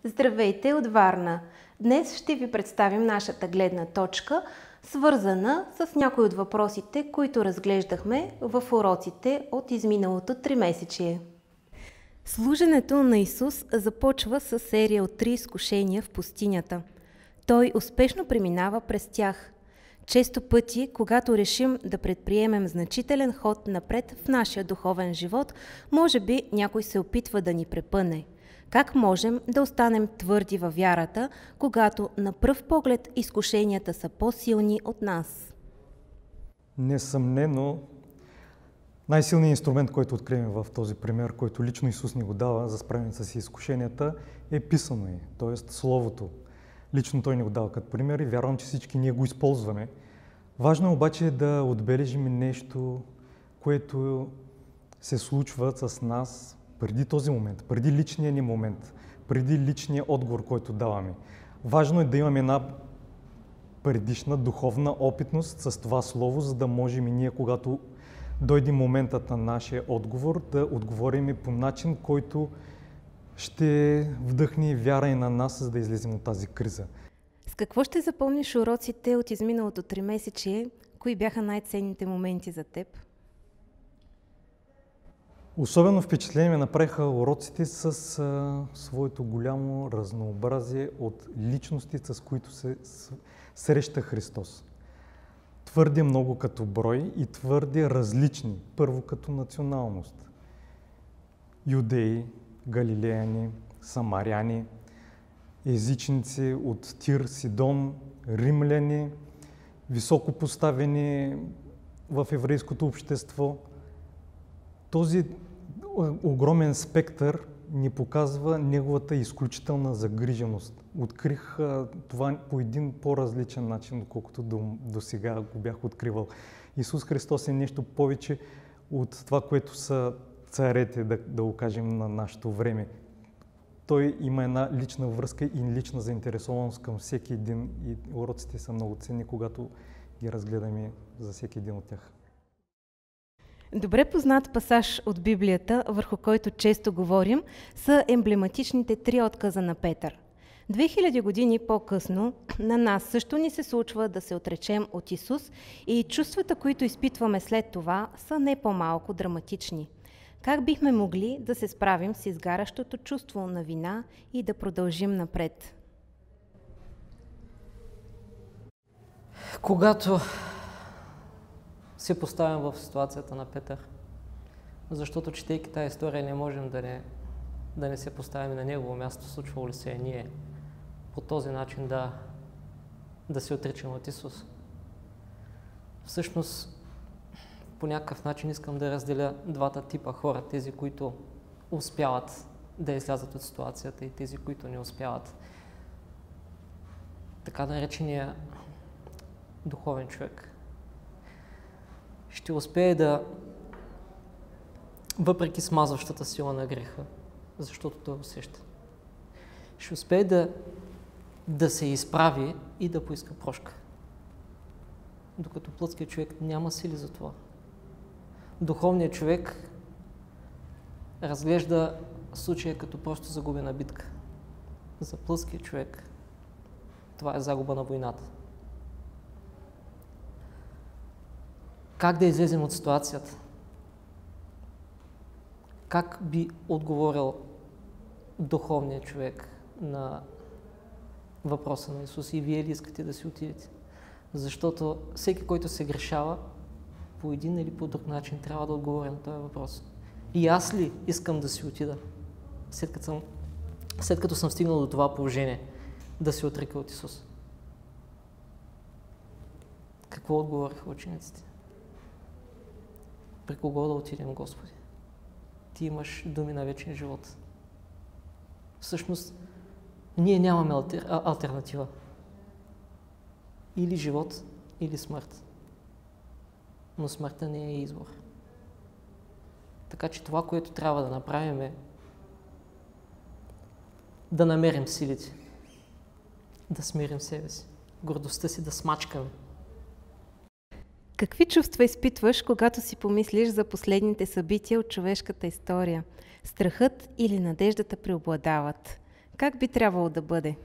Здравейте от Варна! Днес ще ви представим нашата гледна точка, свързана с някои от въпросите, които разглеждахме в уроците от изминалото 3-месечие. Служенето на Исус започва с серия от 3 изкушения в пустинята. Той успешно преминава през тях. Често пъти, когато решим да предприемем значителен ход напред в нашия духовен живот, може би някой се опитва да ни препъне. Как можем да останем твърди във вярата, когато на пръв поглед изкушенията са по-силни от нас? Несъмнено, най-силният инструмент, който открием в този пример, който лично Исус ни го дава за справяне с изкушенията, е писано е, т.е. Словото. Лично Той ни го дава като пример и вярвам, че всички ние го използваме. Важно е обаче да отбележим нещо, което се случва с нас преди този момент, преди личния ни момент, преди личния отговор, който даваме. Важно е да имаме една предишна духовна опитност с това слово, за да можем и ние, когато дойде моментът на нашия отговор, да отговорим по начин, който ще вдъхне вяра и на нас, за да излезем от тази криза. С какво ще запомниш уроците от изминалото 3-месечие? Кои бяха най-ценните моменти за теб? Особено впечатление ме направиха уроците с своето голямо разнообразие от личности, с които се среща Христос. Твърде много като брой и твърде различни. Първо като националност. Юдеи, галилеяни, самаряни, езичници от Тир, Сидон, римляни, високо поставени в еврейското общество. Този огромен спектър ни показва неговата изключителна загриженост. Открих това по един по-различен начин, доколкото до сега го бях откривал. Исус Христос е нещо повече от това, което са царете, да го кажем, на нашето време. Той има една лична връзка и лична заинтересованост към всеки един и уроците са много ценни, когато ги разгледаме за всеки един от тях. Добре познат пасаж от Библията, върху който често говорим, са емблематичните 3 отказа на Петър. 2000 години по-късно на нас също ни се случва да се отречем от Исус и чувствата, които изпитваме след това, са не по-малко драматични. Как бихме могли да се справим с изгарящото чувство на вина и да продължим напред? Когато се поставям в ситуацията на Петър, защото четейки тази история не можем да не се поставим на негово място, случвало ли се е ние по този начин да се отричаме от Исус. Всъщност, по някакъв начин искам да разделя двата типа хора, тези, които успяват да излязат от ситуацията и тези, които не успяват. Така наречения духовен човек ще успее да, въпреки смазващата сила на греха, защото той усеща, ще успее да се изправи и да поиска прошка. Докато плътският човек няма сили за това. Духовният човек разглежда случая като просто загубена битка. За плътския човек това е загуба на войната. Как да излезем от ситуацията? Как би отговорил духовният човек на въпроса на Исус? И вие ли искате да си отидете? Защото всеки, който се грешава, по един или по друг начин трябва да отговори на този въпрос. И аз ли искам да си отида, след като съм стигнал до това положение, да се отрека от Исус? Какво отговориха учениците? При кого да отидем, Господи? Ти имаш думи на вечен живот. Всъщност, ние нямаме алтернатива. Или живот, или смърт. Но смъртта не е избор. Така че това, което трябва да направим е да намерим силите, да смирим себе си, гордостта си да смачкаме. Какви чувства изпитваш, когато си помислиш за последните събития от човешката история? Страхът или надеждата преобладават? Как би трябвало да бъде?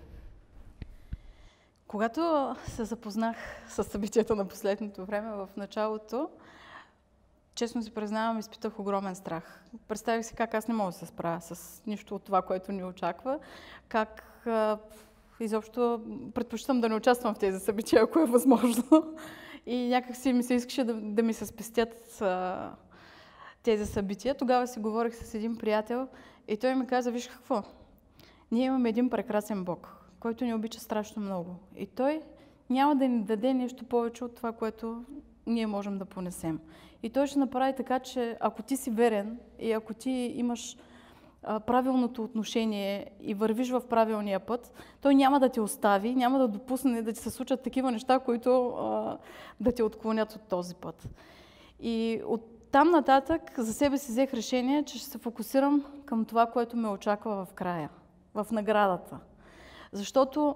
Когато се запознах с събитията на последното време, в началото, честно си признавам, изпитах огромен страх. Представих си как аз не мога да се справя с нищо от това, което ни очаква, как изобщо предпочитам да не участвам в тези събития, ако е възможно. И някак си ми се искаше да ми се спестят тези събития. Тогава си говорих с един приятел и той ми каза, виж какво, ние имаме един прекрасен Бог, който ни обича страшно много. И той няма да ни даде нещо повече от това, което ние можем да понесем. И той ще направи така, че ако ти си верен и ако ти имаш правилното отношение и вървиш в правилния път, той няма да те остави, няма да допусне да ти се случат такива неща, които да те отклонят от този път. И от там нататък за себе си взех решение, че ще се фокусирам към това, което ме очаква в края, в наградата. Защото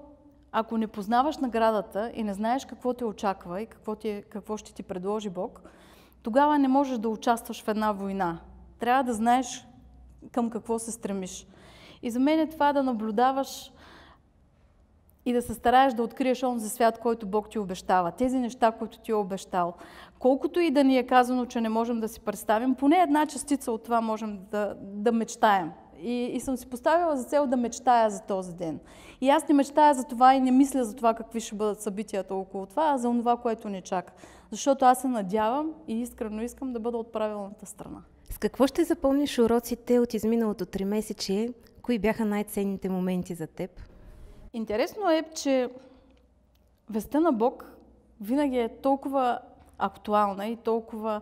ако не познаваш наградата и не знаеш какво те очаква и какво ще ти предложи Бог, тогава не можеш да участваш в една война. Трябва да знаеш към какво се стремиш. И за мен е това да наблюдаваш и да се стараеш да откриеш онзи свят, който Бог ти обещава. Тези неща, които ти е обещал. Колкото и да ни е казано, че не можем да си представим, поне една частица от това можем да мечтаем. И съм си поставила за цел да мечтая за този ден. И аз не мечтая за това и не мисля за това какви ще бъдат събитията около това, а за това, което ни чака. Защото аз се надявам и искрено искам да бъда от правилната страна. С какво ще запомниш уроците от изминалото 3-месечие? Кои бяха най-ценните моменти за теб? Интересно е, че вестта на Бог винаги е толкова актуална и толкова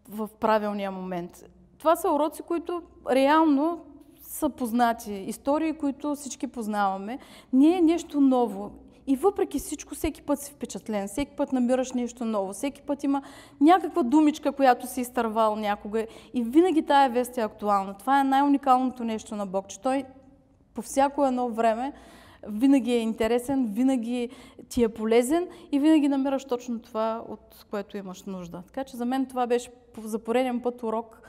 в правилния момент. Това са уроци, които реално са познати. Истории, които всички познаваме. Не е нещо ново. И въпреки всичко, всеки път си впечатлен, всеки път намираш нещо ново, всеки път има някаква думичка, която си изтървал някога. И винаги тая вест е актуална. Това е най-уникалното нещо на Бог, че Той по всяко едно време винаги е интересен, винаги ти е полезен и винаги намираш точно това, от което имаш нужда. Така че за мен това беше за пореден път урок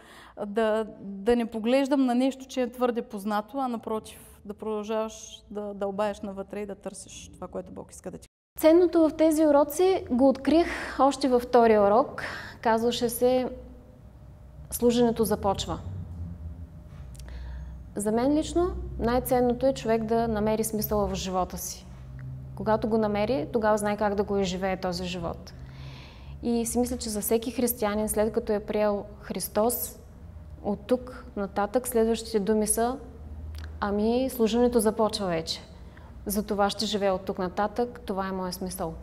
да не поглеждам на нещо, че е твърде познато, а напротив, да продължаваш да дълбаеш навътре и да търсиш това, което Бог иска да ти. Ценното в тези уроци го открих още във втория урок. Казваше се "Служенето започва". За мен лично най-ценното е човек да намери смисъла в живота си. Когато го намери, тогава знае как да го изживее този живот. И си мисля, че за всеки християнин, след като е приел Христос, от тук нататък следващите думи са: служенето започва вече. За това ще живея от тук нататък, това е моят смисъл.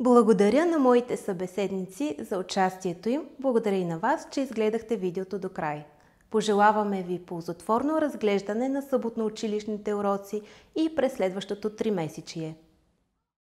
Благодаря на моите събеседници за участието им. Благодаря и на вас, че изгледахте видеото до край. Пожелаваме ви ползотворно разглеждане на съботно-училищните уроци и през следващото 3-месечие.